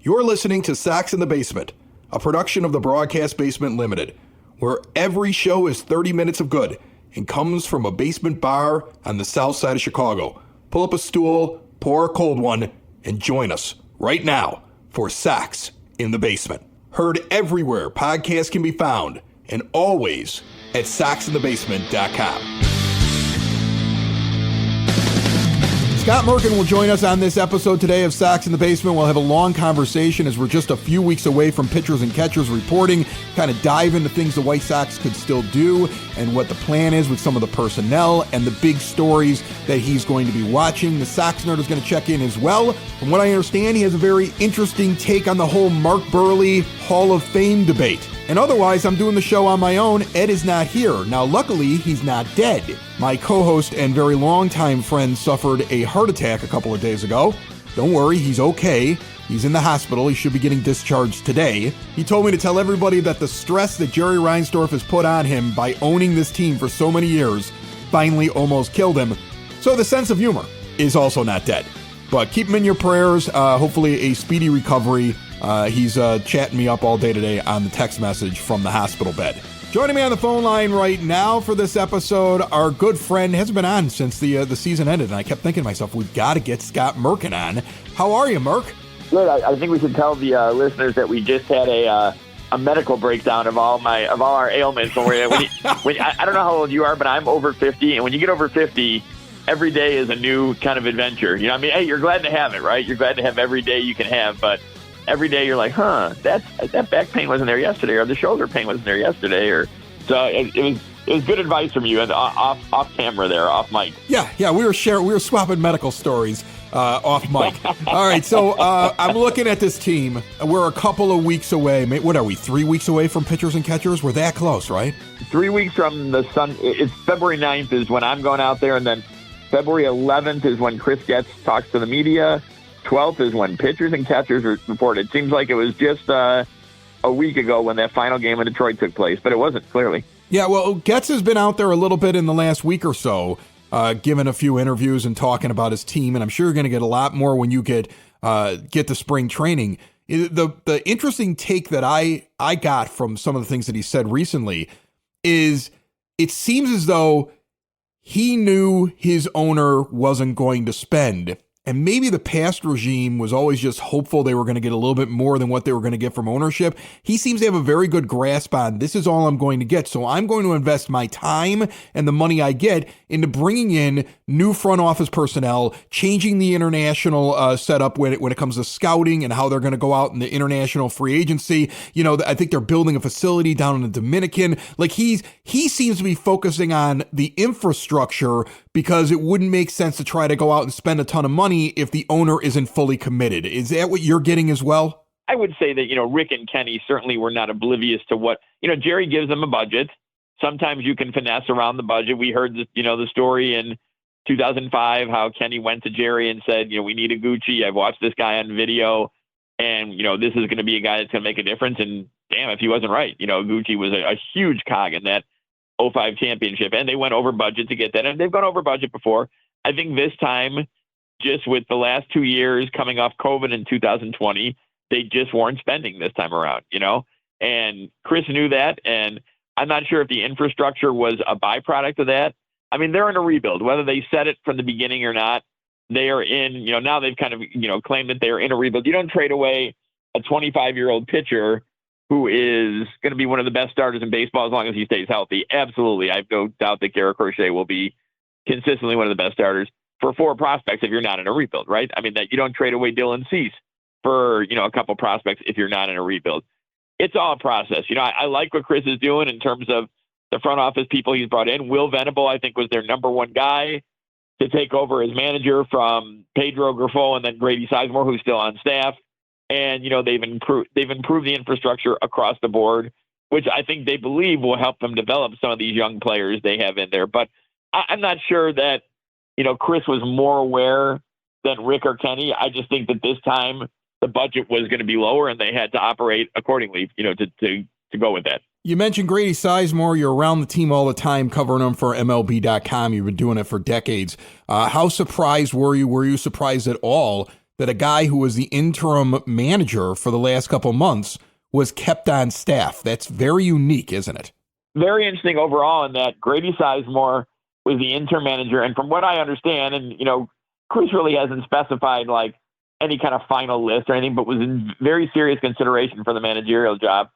You're listening to Sox in the Basement, a production of the Broadcast Basement Limited, where every show is 30 minutes of good and comes from a basement bar on the south side of Chicago. Pull up a stool, pour a cold one, and join us right now for Sox in the Basement. Heard everywhere podcasts can be found, and always at soxinthebasement.com. Scott Merkin will join us on this episode today of Sox in the Basement. We'll have a long conversation as we're just a few weeks away from pitchers and catchers reporting, kind of dive into things the White Sox could still do and what the plan is with some of the personnel and the big stories that he's going to be watching. The Sox Nerd is going to check in as well. From what I understand, he has a very interesting take on the whole Mark Buehrle Hall of Fame debate. And otherwise, I'm doing the show on my own. Ed is not here. Now, luckily, he's not dead. My co-host and very longtime friend suffered a heart attack a couple of days ago. Don't worry, he's okay. He's in the hospital. He should be getting discharged today. He told me to tell everybody that the stress that Jerry Reinsdorf has put on him by owning this team for so many years finally almost killed him. So the sense of humor is also not dead. But keep him in your prayers. Hopefully a speedy recovery. He's chatting me up all day today on the text message from the hospital bed. Joining me on the phone line right now for this episode, our good friend, hasn't been on since the season ended, and I kept thinking to myself, we've got to get Scott Merkin on. How are you, Merk? Good. I think we should tell the listeners that we just had a medical breakdown of all our ailments. I don't know how old you are, but I'm over 50, and when you get over 50, every day is a new kind of adventure. You know what I mean? Hey, you're glad to have it, right? You're glad to have every day you can have, but every day you're like, that back pain wasn't there yesterday, or the shoulder pain wasn't there yesterday, or so it was good advice from you, and off camera there, off mic. Yeah, we were swapping medical stories off mic. All right, so I'm looking at this team. We're a couple of weeks away. What are we? 3 weeks away from pitchers and catchers? We're that close, right? 3 weeks from the sun. It's February 9th is when I'm going out there, and then February 11th is when Chris Getz talks to the media. 12th is when pitchers and catchers are reported. It seems like it was just a week ago when that final game in Detroit took place, but it wasn't, clearly. Yeah, well, Getz has been out there a little bit in the last week or so, giving a few interviews and talking about his team, and I'm sure you're going to get a lot more when you get to spring training. The interesting take that I got from some of the things that he said recently is it seems as though he knew his owner wasn't going to spend. And maybe the past regime was always just hopeful they were going to get a little bit more than what they were going to get from ownership. He seems to have a very good grasp on this is all I'm going to get. So I'm going to invest my time and the money I get into bringing in new front office personnel, changing the international setup when it comes to scouting and how they're going to go out in the international free agency. You know, I think they're building a facility down in the Dominican. Like he seems to be focusing on the infrastructure because it wouldn't make sense to try to go out and spend a ton of money if the owner isn't fully committed. Is that what you're getting as well? I would say that, Rick and Kenny certainly were not oblivious to what, Jerry gives them a budget. Sometimes you can finesse around the budget. We heard the story in 2005, how Kenny went to Jerry and said, we need a Gucci. I've watched this guy on video and, this is going to be a guy that's going to make a difference. And damn, if he wasn't right, Gucci was a huge cog in that 05 championship, and they went over budget to get that. And they've gone over budget before. I think this time, just with the last 2 years coming off COVID in 2020, they just weren't spending this time around, and Chris knew that. And I'm not sure if the infrastructure was a byproduct of that. I mean, they're in a rebuild, whether they said it from the beginning or not. They are in, now they've kind of, claimed that they're in a rebuild. You don't trade away a 25-year-old pitcher who is going to be one of the best starters in baseball as long as he stays healthy. Absolutely. I have no doubt that Garrett Crochet will be consistently one of the best starters for 4 prospects if you're not in a rebuild, right? I mean, that you don't trade away Dylan Cease for, a couple prospects if you're not in a rebuild. It's all a process. I like what Chris is doing in terms of the front office people he's brought in. Will Venable, I think, was their number one guy to take over as manager from Pedro Grifol and then Grady Sizemore, who's still on staff. And, they've improved the infrastructure across the board, which I think they believe will help them develop some of these young players they have in there. But I'm not sure that, Chris was more aware than Rick or Kenny. I just think that this time the budget was going to be lower and they had to operate accordingly, to go with that. You mentioned Grady Sizemore. You're around the team all the time covering them for MLB.com. You've been doing it for decades. How surprised were you? Were you surprised at all that a guy who was the interim manager for the last couple months was kept on staff. That's very unique, isn't it? Very interesting overall in that Grady Sizemore was the interim manager. And from what I understand, and, Chris really hasn't specified like any kind of final list or anything, but was in very serious consideration for the managerial job.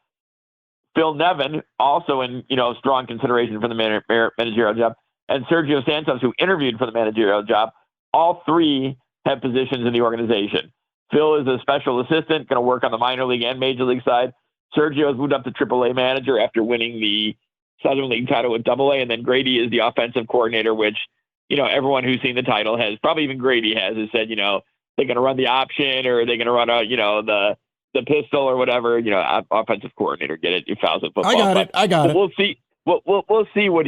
Phil Nevin, also in, strong consideration for the managerial job, and Sergio Santos, who interviewed for the managerial job. All three have positions in the organization. Phil is a special assistant, going to work on the minor league and major league side. Sergio has moved up to AAA manager after winning the Southern League title with AA, and then Grady is the offensive coordinator, which, everyone who's seen the title has, probably even Grady has said, they're going to run the option or they're going to run the pistol or whatever, offensive coordinator. Get it? You fouls it football. I got it. We'll see. We'll see what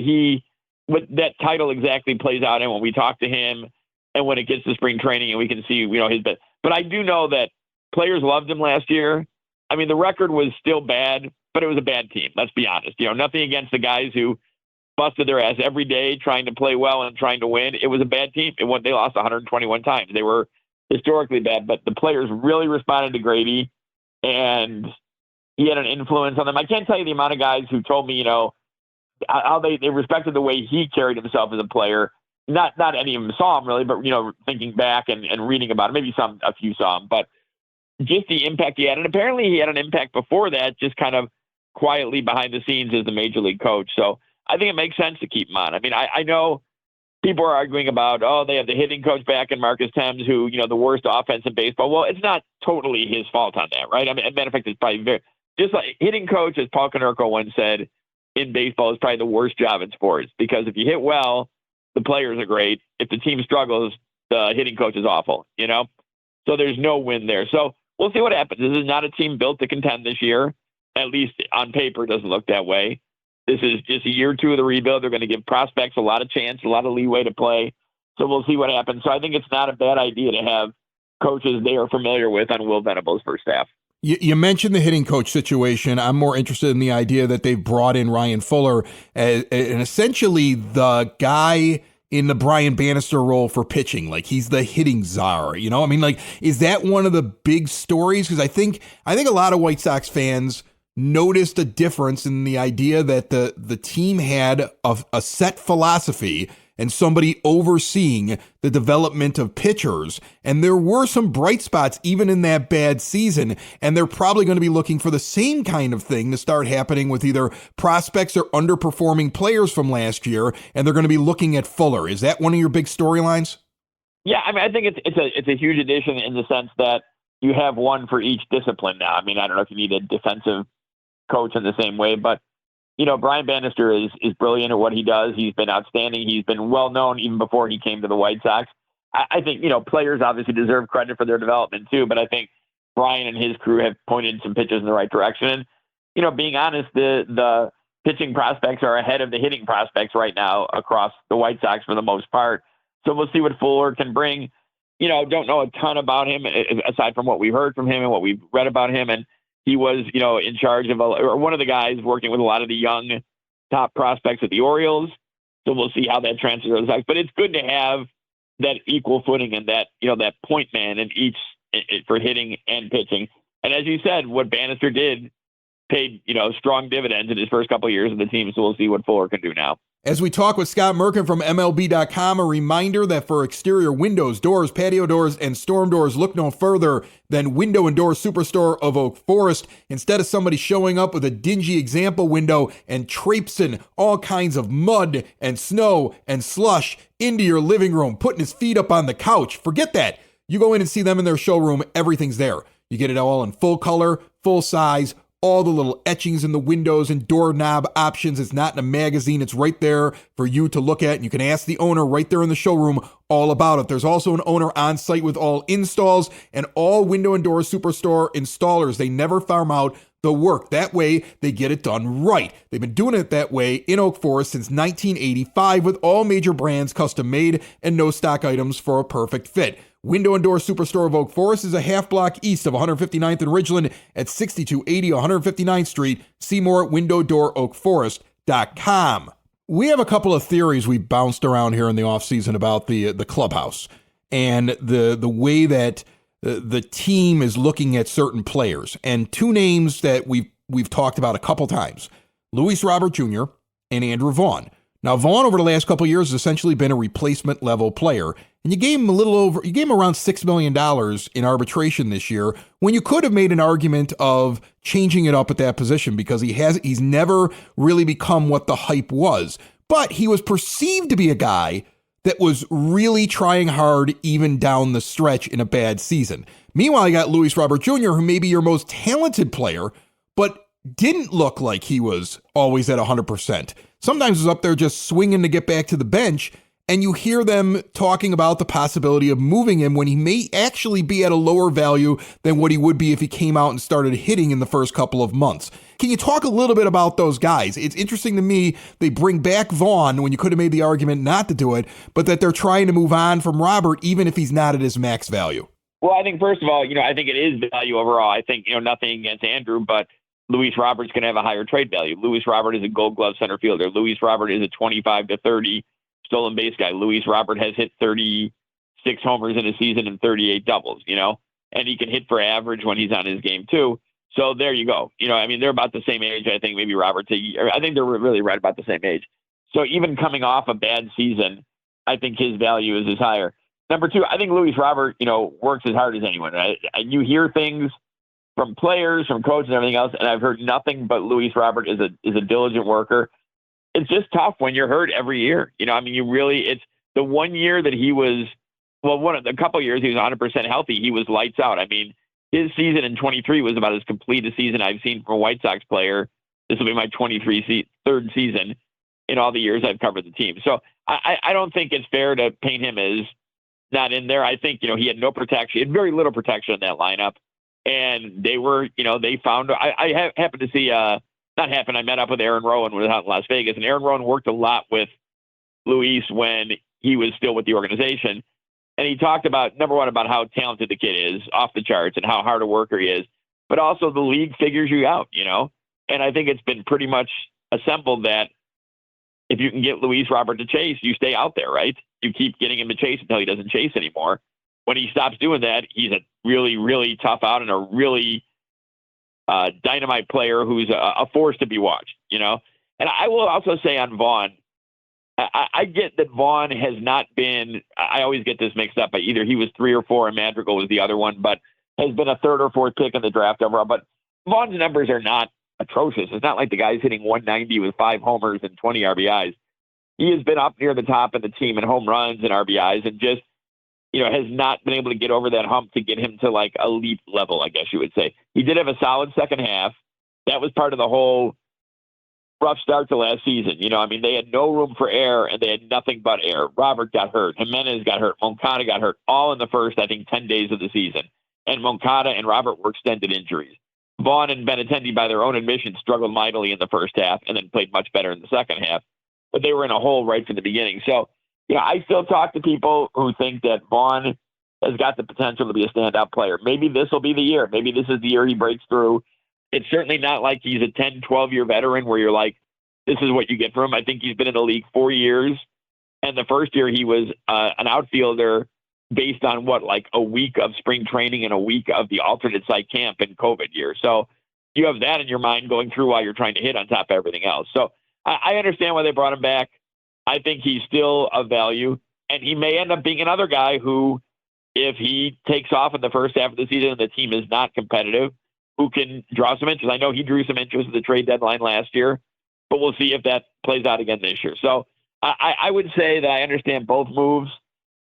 that title exactly plays out in when we talk to him and when it gets to spring training and we can see, his bit. But I do know that players loved him last year. I mean, the record was still bad, but it was a bad team. Let's be honest. Nothing against the guys who busted their ass every day trying to play well and trying to win. It was a bad team. They lost 121 times. They were historically bad, but the players really responded to Grady, and he had an influence on them. I can't tell you the amount of guys who told me, how they respected the way he carried himself as a player. Not any of them saw him really, but thinking back and reading about it, maybe a few saw him, but just the impact he had. And apparently he had an impact before that, just kind of quietly behind the scenes as the major league coach. So I think it makes sense to keep him on. I mean, I know people are arguing about, they have the hitting coach back in Marcus Thames, who, the worst offense in baseball. Well, it's not totally his fault on that, right? I mean, as a matter of fact, it's probably just like hitting coach, as Paul Konerko once said, in baseball is probably the worst job in sports, because if you hit well, the players are great. If the team struggles, the hitting coach is awful, So there's no win there. So we'll see what happens. This is not a team built to contend this year. At least on paper, it doesn't look that way. This is just a year or two of the rebuild. They're going to give prospects a lot of chance, a lot of leeway to play. So we'll see what happens. So I think it's not a bad idea to have coaches they are familiar with on Will Venable's first staff. You mentioned the hitting coach situation. I'm more interested in the idea that they've brought in Ryan Fuller and essentially the guy in the Brian Bannister role for pitching. Like, he's the hitting czar, I mean, like, is that one of the big stories? Because I think a lot of White Sox fans noticed a difference in the idea that the team had a set philosophy and somebody overseeing the development of pitchers. And there were some bright spots even in that bad season. And they're probably going to be looking for the same kind of thing to start happening with either prospects or underperforming players from last year. And they're going to be looking at Fuller. Is that one of your big storylines? Yeah, I mean, I think it's a huge addition in the sense that you have one for each discipline now. I mean, I don't know if you need a defensive coach in the same way, but Brian Bannister is brilliant at what he does. He's been outstanding. He's been well known even before he came to the White Sox. I think, players obviously deserve credit for their development too, but I think Brian and his crew have pointed some pitches in the right direction. And, being honest, the pitching prospects are ahead of the hitting prospects right now across the White Sox for the most part. So we'll see what Fuller can bring. Don't know a ton about him aside from what we've heard from him and what we've read about him. And he was, in charge of one of the guys working with a lot of the young top prospects at the Orioles. So we'll see how that transfers to the Sox. But it's good to have that equal footing and that, that point man in each for hitting and pitching. And as you said, what Bannister did paid, strong dividends in his first couple of years of the team. So we'll see what Fuller can do now. As we talk with Scott Merkin from MLB.com, a reminder that for exterior windows, doors, patio doors, and storm doors, look no further than Window and Door Superstore of Oak Forest. Instead of somebody showing up with a dingy example window and traipsing all kinds of mud and snow and slush into your living room, putting his feet up on the couch, forget that. You go in and see them in their showroom, everything's there. You get it all in full color, full size, all the little etchings in the windows and doorknob options. It's not in a magazine. It's right there for you to look at. And you can ask the owner right there in the showroom all about it. There's also an owner on site with all installs and all Window and Door Superstore installers. They never farm out the work. That way, they get it done right. They've been doing it that way in Oak Forest since 1985 with all major brands custom made and no stock items for a perfect fit. Window and Door Superstore of Oak Forest is a half block east of 159th and Ridgeland at 6280 159th Street. See more at windowdooroakforest.com. We have a couple of theories we bounced around here in the offseason about the clubhouse and the way that the team is looking at certain players. And two names that we've talked about a couple times, Luis Robert Jr. and Andrew Vaughn. Now, Vaughn over the last couple of years has essentially been a replacement level player, and you gave him around $6 million in arbitration this year, when you could have made an argument of changing it up at that position, because he's never really become what the hype was. But he was perceived to be a guy that was really trying hard even down the stretch in a bad season. Meanwhile, you got Luis Robert Jr., who may be your most talented player, but didn't look like he was always at 100%. Sometimes he's up there just swinging to get back to the bench, and you hear them talking about the possibility of moving him when he may actually be at a lower value than what he would be if he came out and started hitting in the first couple of months. Can you talk a little bit about those guys? It's interesting to me they bring back Vaughn when you could have made the argument not to do it, but that they're trying to move on from Robert even if he's not at his max value. Well, I think, first of all, I think it is value overall. I think, nothing against Andrew, but Luis Robert's going to have a higher trade value. Luis Robert is a Gold Glove center fielder. Luis Robert is a 25 to 30 stolen base guy. Luis Robert has hit 36 homers in a season and 38 doubles, and he can hit for average when he's on his game too. So there you go. They're about the same age. I think maybe Robert's I think they're really right about the same age. So even coming off a bad season, I think his value is higher. Number two, I think Luis Robert, works as hard as anyone. Right? And you hear things from players, from coaches, and everything else, and I've heard nothing but Luis Robert is a diligent worker. It's just tough when you're hurt every year. It's the 1 year that he was, a couple of years he was 100% healthy. He was lights out. His season in 23 was about as complete a season I've seen from a White Sox player. This will be my third season in all the years I've covered the team. So I don't think it's fair to paint him as not in there. I think, he had no protection. He had very little protection in that lineup. And they were, they found, I happened to see, I met up with Aaron Rowan when I was out in Las Vegas, and Aaron Rowan worked a lot with Luis when he was still with the organization. And he talked about, number one, about how talented the kid is, off the charts, and how hard a worker he is, but also the league figures you out, And I think it's been pretty much assembled that if you can get Luis Robert to chase, you stay out there, right? You keep getting him to chase until he doesn't chase anymore. When he stops doing that, he's a really, really tough out and a really dynamite player who's a force to be watched, And I will also say on Vaughn, I get that Vaughn has not been, I always get this mixed up, but either he was 3 or 4 and Madrigal was the other one, but has been a 3rd or 4th pick in the draft overall. But Vaughn's numbers are not atrocious. It's not like the guy's hitting 190 with 5 homers and 20 RBIs. He has been up near the top of the team in home runs and RBIs and just, has not been able to get over that hump to get him to like elite level, I guess you would say. He did have a solid second half. That was part of the whole rough start to last season. They had no room for error and they had nothing but error. Robert got hurt. Jimenez got hurt. Moncada got hurt, all in the first, 10 days of the season. And Moncada and Robert were extended injuries. Vaughn and Benintendi, by their own admission, struggled mightily in the first half and then played much better in the second half. But they were in a hole right from the beginning. So, I still talk to people who think that Vaughn has got the potential to be a standout player. Maybe this will be the year. Maybe this is the year he breaks through. It's certainly not like he's a 10, 12-year veteran where you're like, this is what you get from him. I think he's been in the league 4 years. And the first year he was an outfielder based on a week of spring training and a week of the alternate site camp in COVID year. So you have that in your mind going through while you're trying to hit on top of everything else. So I understand why they brought him back. I think he's still of value, and he may end up being another guy who, if he takes off in the first half of the season and the team is not competitive, who can draw some interest. I know he drew some interest at the trade deadline last year, but we'll see if that plays out again this year. So I would say that I understand both moves,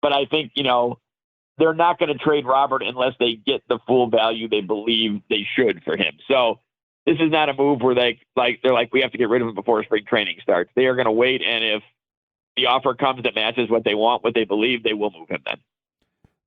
but I think, they're not going to trade Robert unless they get the full value they believe they should for him. So this is not a move where they're like, we have to get rid of him before spring training starts. They are going to wait, and if the offer comes that matches what they want, what they believe, they will move him then.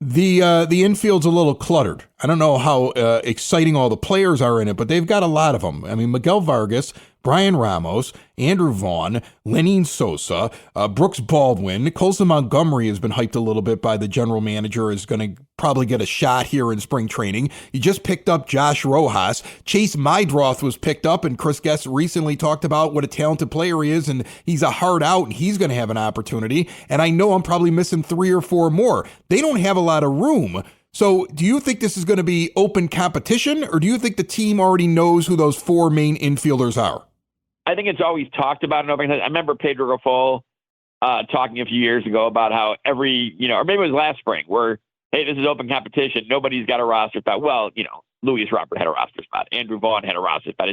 The infield's a little cluttered. I don't know how exciting all the players are in it, but they've got a lot of them. Miguel Vargas, Brian Ramos, Andrew Vaughn, Lenyn Sosa, Brooks Baldwin. Colson Montgomery has been hyped a little bit by the general manager, is going to probably get a shot here in spring training. You just picked up Josh Rojas. Chase Mydroth was picked up, and Chris Guest recently talked about what a talented player he is, and he's a hard out, and he's going to have an opportunity. And I know I'm probably missing 3 or 4 more. They don't have a lot of room. So do you think this is going to be open competition, or do you think the team already knows who those four main infielders are? I think it's always talked about in open. I remember Pedro Raffol talking a few years ago about how every, or maybe it was last spring, where, hey, this is open competition. Nobody's got a roster spot. Well, Luis Robert had a roster spot. Andrew Vaughn had a roster spot.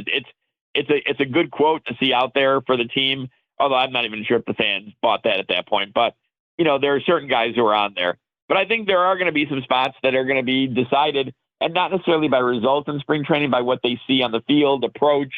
It's a good quote to see out there for the team, although I'm not even sure if the fans bought that at that point. But, there are certain guys who are on there. But I think there are going to be some spots that are going to be decided, and not necessarily by results in spring training, by what they see on the field, approach,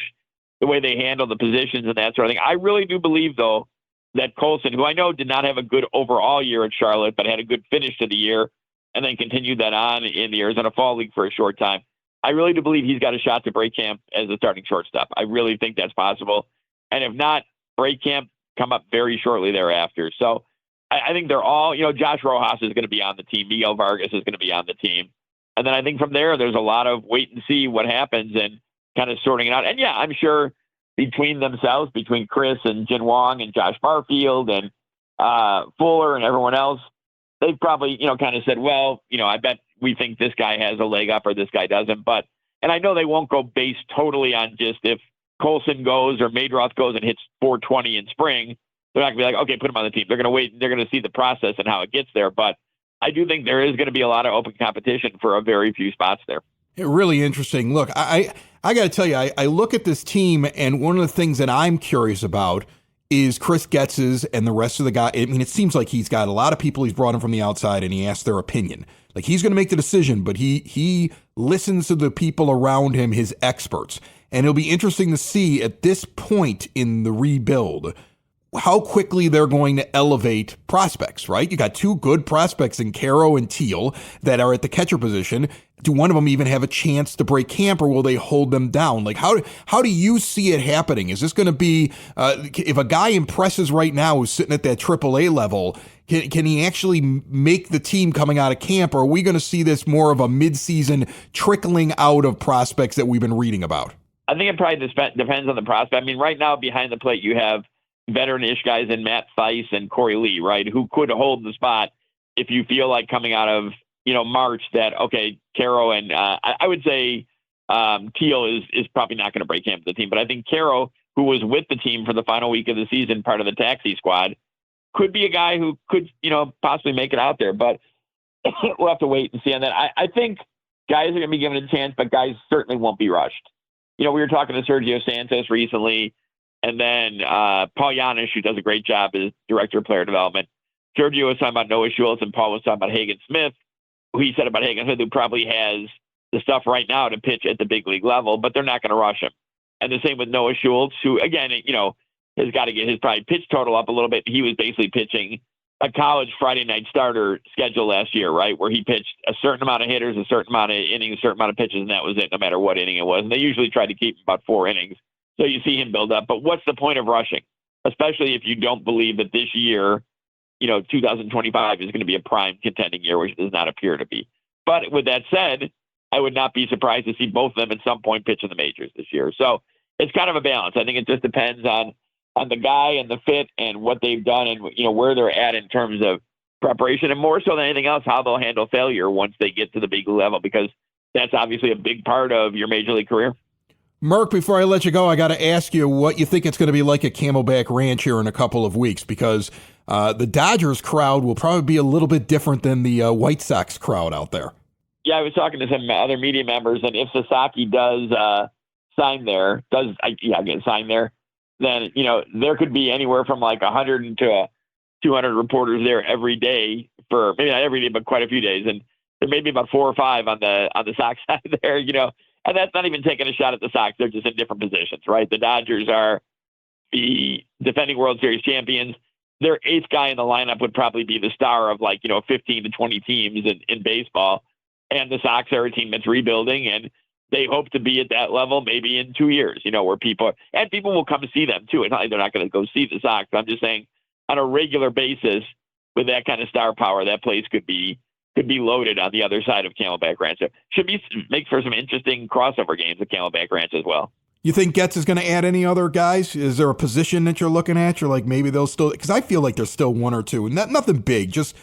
the way they handle the positions and that sort of thing. I really do believe, though, that Colson, who I know did not have a good overall year at Charlotte, but had a good finish to the year and then continued that on in the Arizona Fall League for a short time, I really do believe he's got a shot to break camp as a starting shortstop. I really think that's possible. And if not, break camp, come up very shortly thereafter. So I think they're all, Josh Rojas is going to be on the team. Miguel Vargas is going to be on the team. And then I think from there, there's a lot of wait and see what happens and kind of sorting it out. And yeah, I'm sure between themselves, between Chris and Jin Wong and Josh Barfield and Fuller and everyone else, they've probably, kind of said, well, I bet we think this guy has a leg up or this guy doesn't. And I know they won't go based totally on just if Colson goes or Madroth goes and hits 420 in spring. They're not going to be like, okay, put him on the team. They're going to wait. They're going to see the process and how it gets there. But I do think there is going to be a lot of open competition for a very few spots there. Really interesting. Look, I got to tell you, I look at this team, and one of the things that I'm curious about is Chris Getz's and the rest of the guys. I mean, it seems like he's got a lot of people he's brought in from the outside, and he asks their opinion. Like, he's going to make the decision, but he listens to the people around him, his experts. And it'll be interesting to see at this point in the rebuild how quickly they're going to elevate prospects, right? You got two good prospects in Caro and Teal that are at the catcher position. Do one of them even have a chance to break camp, or will they hold them down? Like, how do you see it happening? Is this going to be, if a guy impresses right now who's sitting at that AAA level, can he actually make the team coming out of camp, or are we going to see this more of a midseason trickling out of prospects that we've been reading about? I think it probably depends on the prospect. I mean, right now behind the plate, you have veteran-ish guys in Matt Theis and Corey Lee, right, who could hold the spot if you feel like coming out of, March that, okay, Caro and I would say Teal is probably not going to break camp with the team. But I think Caro, who was with the team for the final week of the season, part of the taxi squad, could be a guy who could, possibly make it out there. But we'll have to wait and see on that. I think guys are going to be given a chance, but guys certainly won't be rushed. We were talking to Sergio Santos recently, and then Paul Janisch, who does a great job as director of player development. Sergio was talking about Noah Schultz, and Paul was talking about Hagen Smith, who he said about Hagen Smith, who probably has the stuff right now to pitch at the big league level, but they're not going to rush him. And the same with Noah Schultz, who, again, has got to get his probably pitch total up a little bit. He was basically pitching a college Friday night starter schedule last year, right, where he pitched a certain amount of hitters, a certain amount of innings, a certain amount of pitches, and that was it, no matter what inning it was. And they usually try to keep about 4 innings. So you see him build up. But what's the point of rushing, especially if you don't believe that this year, 2025 is going to be a prime contending year, which does not appear to be. But with that said, I would not be surprised to see both of them at some point pitch in the majors this year. So it's kind of a balance. I think it just depends on the guy and the fit and what they've done and, where they're at in terms of preparation, and more so than anything else, how they'll handle failure once they get to the big level, because that's obviously a big part of your major league career. Mark, before I let you go, I got to ask you what you think it's going to be like at Camelback Ranch here in a couple of weeks, because the Dodgers crowd will probably be a little bit different than the White Sox crowd out there. Yeah, I was talking to some other media members, and if Sasaki does sign there, then, there could be anywhere from like 100 to 200 reporters there every day for, maybe not every day, but quite a few days. And there may be about 4 or 5 on the Sox side there, and that's not even taking a shot at the Sox. They're just in different positions, right? The Dodgers are the defending World Series champions. Their 8th guy in the lineup would probably be the star of 15 to 20 teams in baseball. And the Sox are a team that's rebuilding, and they hope to be at that level maybe in 2 years, where people will come to see them too. It's not like they're not going to go see the Sox. I'm just saying on a regular basis with that kind of star power, that place could be loaded on the other side of Camelback Ranch. So should make for some interesting crossover games at Camelback Ranch as well. You think Getz is going to add any other guys? Is there a position that you're looking at? You're like, maybe they'll still, because I feel like there's still one or two, and nothing big, just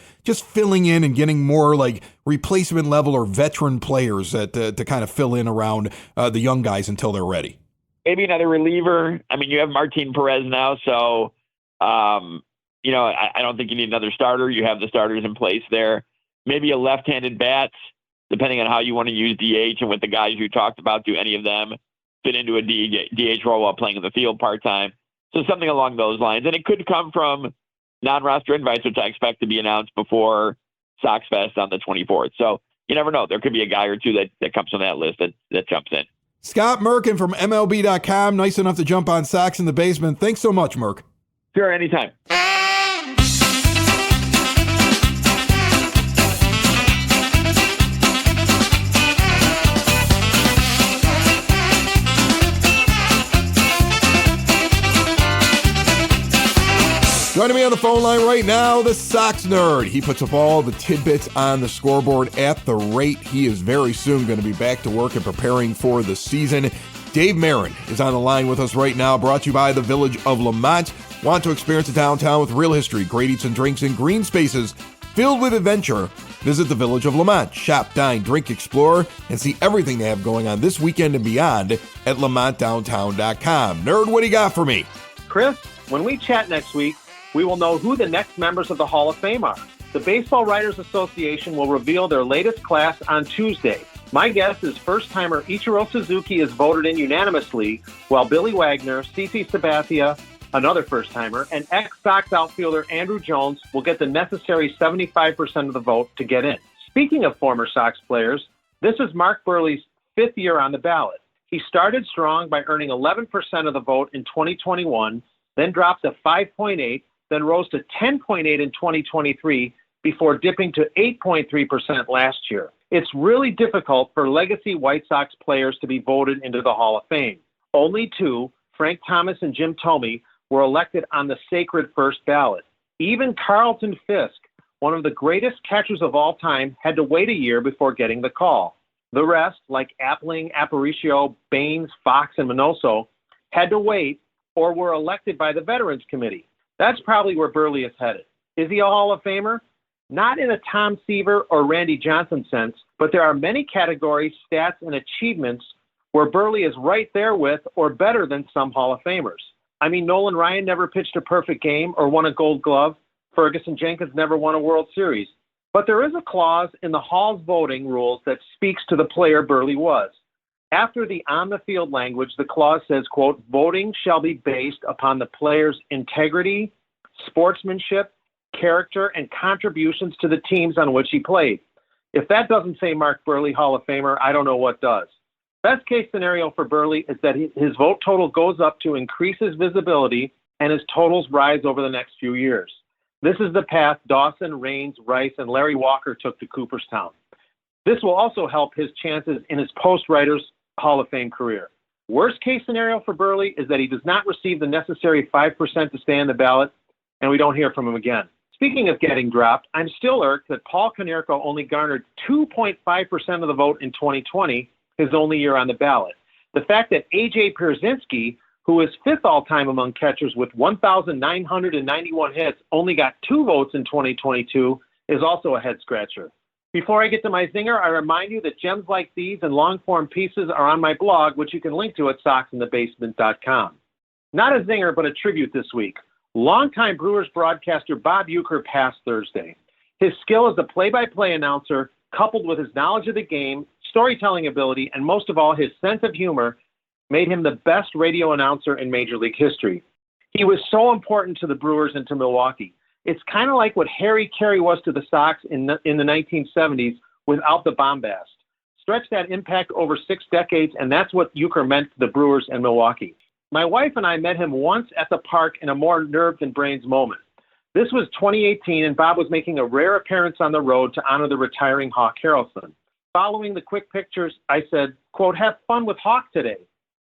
filling in and getting more like replacement level or veteran players that to kind of fill in around the young guys until they're ready. Maybe another reliever. I mean, you have Martin Perez now, so I don't think you need another starter. You have the starters in place there. Maybe a left-handed bat, depending on how you want to use DH, and with the guys you talked about, do any of them fit into a DH role while playing in the field part-time? So something along those lines. And it could come from non-roster invites, which I expect to be announced before Sox Fest on the 24th. So you never know. There could be a guy or two that comes on that list that jumps in. Scott Merkin from MLB.com, nice enough to jump on Sox in the Basement. Thanks so much, Merk. Sure, anytime. Joining me on the phone line right now, the Sox Nerd. He puts up all the tidbits on the scoreboard at the rate. He is very soon going to be back to work and preparing for the season. Dave Marin is on the line with us right now, brought to you by the Village of Lamont. Want to experience a downtown with real history, great eats and drinks, and green spaces filled with adventure? Visit the Village of Lamont. Shop, dine, drink, explore, and see everything they have going on this weekend and beyond at lamontdowntown.com. Nerd, what do you got for me? Chris, when we chat next week, we will know who the next members of the Hall of Fame are. The Baseball Writers Association will reveal their latest class on Tuesday. My guess is first-timer Ichiro Suzuki is voted in unanimously, while Billy Wagner, CC Sabathia, another first-timer, and ex-Sox outfielder Andrew Jones will get the necessary 75% of the vote to get in. Speaking of former Sox players, this is Mark Buehrle's fifth year on the ballot. He started strong by earning 11% of the vote in 2021, then dropped to 5.8%, then rose to 10.8% in 2023 before dipping to 8.3% last year. It's really difficult for legacy White Sox players to be voted into the Hall of Fame. Only two, Frank Thomas and Jim Thome, were elected on the sacred first ballot. Even Carlton Fisk, one of the greatest catchers of all time, had to wait a year before getting the call. The rest, like Appling, Aparicio, Baines, Fox, and Minoso, had to wait or were elected by the Veterans Committee. That's probably where Buehrle is headed. Is he a Hall of Famer? Not in a Tom Seaver or Randy Johnson sense, but there are many categories, stats, and achievements where Buehrle is right there with or better than some Hall of Famers. I mean, Nolan Ryan never pitched a perfect game or won a Gold Glove. Ferguson Jenkins never won a World Series. But there is a clause in the Hall's voting rules that speaks to the player Buehrle was. After the on-the-field language, the clause says, quote, voting shall be based upon the player's integrity, sportsmanship, character, and contributions to the teams on which he played. If that doesn't say Mark Buehrle Hall of Famer, I don't know what does. Best case scenario for Buehrle is that his vote total goes up to increase his visibility and his totals rise over the next few years. This is the path Dawson, Raines, Rice, and Larry Walker took to Cooperstown. This will also help his chances in his post-Writers Hall of Fame career. Worst case scenario for Buehrle is that he does not receive the necessary 5% to stay on the ballot, and we don't hear from him again. Speaking of getting dropped, I'm still irked that Paul Konerko only garnered 2.5% of the vote in 2020, his only year on the ballot. The fact that A.J. Pierzynski, who is fifth all-time among catchers with 1,991 hits, only got 2 votes in 2022 is also a head-scratcher. Before I get to my zinger, I remind you that gems like these and long-form pieces are on my blog, which you can link to at soxinthebasement.com. Not a zinger, but a tribute this week. Longtime Brewers broadcaster Bob Uecker passed Thursday. His skill as a play-by-play announcer, coupled with his knowledge of the game, storytelling ability, and most of all, his sense of humor, made him the best radio announcer in Major League history. He was so important to the Brewers and to Milwaukee. It's kind of like what Harry Carey was to the Sox in the 1970s without the bombast. Stretch that impact over 6 decades, and that's what Uecker meant to the Brewers and Milwaukee. My wife and I met him once at the park in a more nerve than brains moment. This was 2018, and Bob was making a rare appearance on the road to honor the retiring Hawk Harrelson. Following the quick pictures, I said, quote, have fun with Hawk today.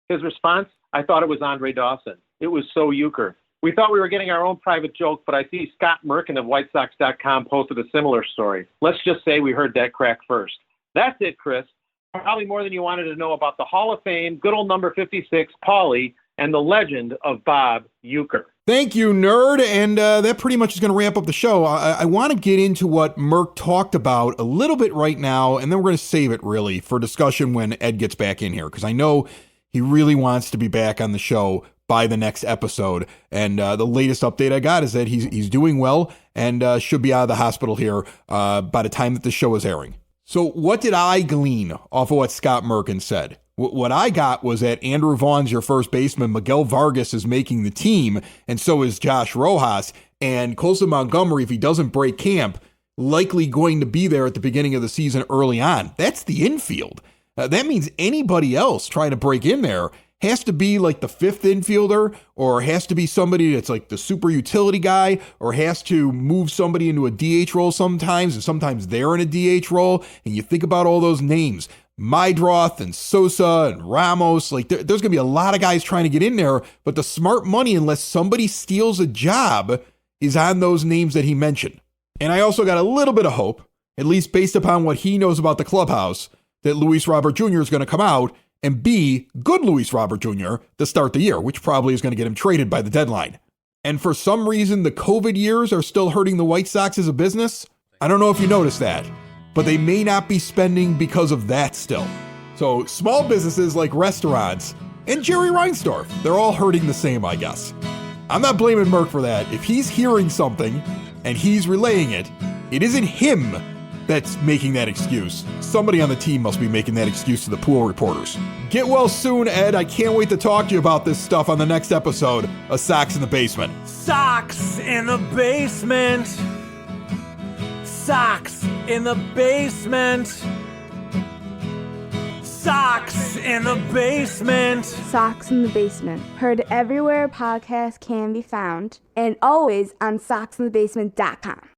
His response, I thought it was Andre Dawson. It was so Uecker. We thought we were getting our own private joke, but I see Scott Merkin of WhiteSox.com posted a similar story. Let's just say we heard that crack first. That's it, Chris. probably more than you wanted to know about the Hall of Fame, good old number 56, Paulie, and the legend of Bob Uecker. Thank you, Nerd. And that pretty much is going to wrap up the show. I want to get into what Merk talked about a little bit right now, and then we're going to save it really for discussion when Ed gets back in here, because I know he really wants to be back on the show by the next episode. And the latest update I got is that he's doing well and should be out of the hospital here by the time that the show is airing. So what did I glean off of what Scott Merkin said? What I got was that Andrew Vaughn's your first baseman, Miguel Vargas is making the team, and so is Josh Rojas, and Colson Montgomery, if he doesn't break camp, likely going to be there at the beginning of the season early on. That's the infield. That means anybody else trying to break in there has to be like the fifth infielder, or has to be somebody that's like the super utility guy, or has to move somebody into a DH role sometimes, and sometimes they're in a DH role. And you think about all those names, Mydroth and Sosa and Ramos, like there's going to be a lot of guys trying to get in there, but the smart money, unless somebody steals a job, is on those names that he mentioned. And I also got a little bit of hope, at least based upon what he knows about the clubhouse, that Luis Robert Jr. is going to come out and be good Luis Robert Jr. to start the year, which probably is going to get him traded by the deadline. And for some reason, the COVID years are still hurting the White Sox as a business. I don't know if you noticed that, but they may not be spending because of that still. So small businesses like restaurants and Jerry Reinsdorf, they're all hurting the same, I guess. I'm not blaming Merk for that. If he's hearing something and he's relaying it, it isn't him that's making that excuse. Somebody on the team must be making that excuse to the pool reporters. Get well soon, Ed. I can't wait to talk to you about this stuff on the next episode of Sox in the Basement. Sox in the basement. Sox in the basement. Sox in the basement. Sox in the Basement. Heard everywhere podcasts can be found, and always on soxinthebasement.com.